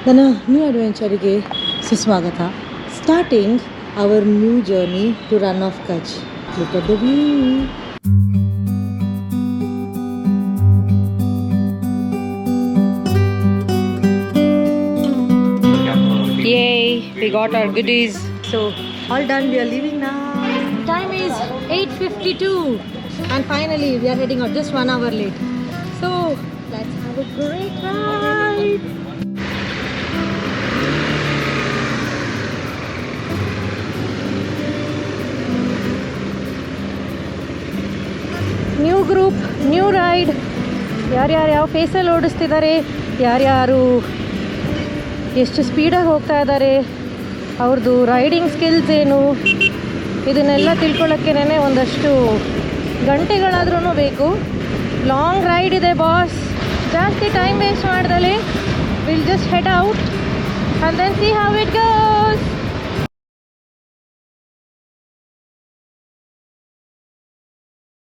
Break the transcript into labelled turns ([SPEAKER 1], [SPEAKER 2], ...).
[SPEAKER 1] ನನ್ನ ನ್ಯೂ ಅಡ್ವೆಂಚರಿಗೆ ಸುಸ್ವಾಗತ. Starting our new journey to Rann of Kutch. Look at the view. Yay, we got our goodies. So all done, we are leaving now. Time is 8:52 and finally we are heading out just 1 hour late. So let's have a great ride. New group, new ride. ಯಾರ್ಯಾರು ಯಾವ ಫೇಸಲ್ಲಿ ಓಡಿಸ್ತಿದ್ದಾರೆ, ಯಾರ್ಯಾರು ಎಷ್ಟು ಸ್ಪೀಡಾಗಿ ಹೋಗ್ತಾ ಇದ್ದಾರೆ, ಅವ್ರದ್ದು riding skills ಏನು, ಇದನ್ನೆಲ್ಲ ತಿಳ್ಕೊಳ್ಳೋಕ್ಕೇನೆ ಒಂದಷ್ಟು ಗಂಟೆಗಳಾದ್ರೂ ಬೇಕು. ಲಾಂಗ್ ರೈಡ್ ಇದೆ ಬಾಸ್. ಜಾಸ್ತಿ ಟೈಮ್ ವೇಸ್ಟ್ ಮಾಡ್ದಲೆ will just head out and then see how it goes.